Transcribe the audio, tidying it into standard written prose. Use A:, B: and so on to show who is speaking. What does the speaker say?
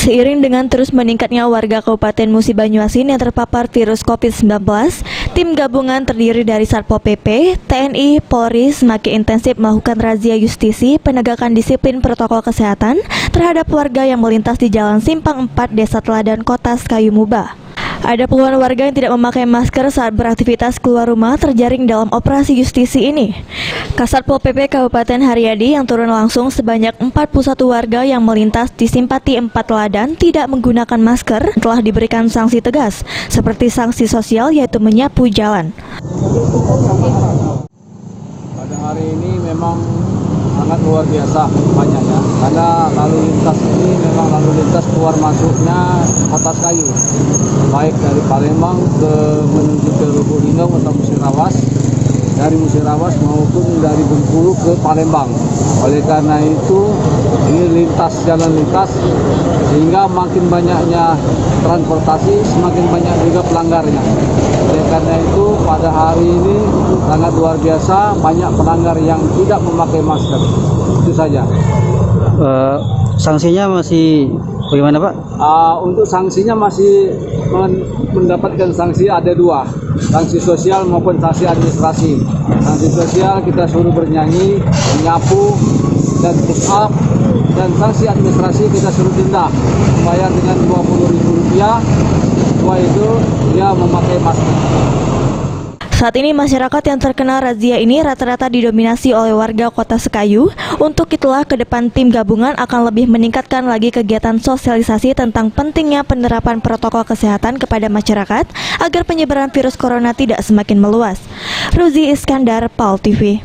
A: Seiring dengan terus meningkatnya warga Kabupaten Musi Banyuasin yang terpapar virus COVID-19, tim gabungan terdiri dari Satpol PP, TNI, Polri semakin intensif melakukan razia justisi penegakan disiplin protokol kesehatan terhadap warga yang melintas di Jalan Simpang 4 Desa Teladan, Kota Sekayu, Muba. Ada puluhan warga yang tidak memakai masker saat beraktivitas keluar rumah terjaring dalam operasi justisi ini. Kasatpol PP Kabupaten Haryadi yang turun langsung sebanyak 41 warga yang melintas di Simpati 4 Teladan tidak menggunakan masker telah diberikan sanksi tegas, seperti sanksi sosial yaitu menyapu jalan.
B: Pada hari ini memang sangat luar biasa banyaknya, karena lalu lintas ini memang lalu lintas keluar masuknya Kota Sekayu, baik dari Palembang menuju ke Lubuk Linggau atau Musirawas, dari Musirawas maupun dari Bengkulu ke Palembang. Oleh karena itu ini jalan lintas, sehingga makin banyaknya transportasi semakin banyak juga pelanggarnya. Oleh karena itu pada hari ini sangat luar biasa banyak pelanggar yang tidak memakai masker. Itu saja.
C: Sanksinya masih bagaimana, Pak?
B: Untuk sanksinya masih mendapatkan sanksi ada dua, sanksi sosial maupun sanksi administrasi. Sanksi sosial kita suruh bernyanyi, menyapu, dan push up, dan sanksi administrasi kita suruh denda, bayar dengan Rp20.000. Setelah itu dia memakai masker.
A: Saat ini masyarakat yang terkena razia ini rata-rata didominasi oleh warga Kota Sekayu. Untuk itulah ke depan tim gabungan akan lebih meningkatkan lagi kegiatan sosialisasi tentang pentingnya penerapan protokol kesehatan kepada masyarakat agar penyebaran virus corona tidak semakin meluas. Ruzi Iskandar, PAL TV.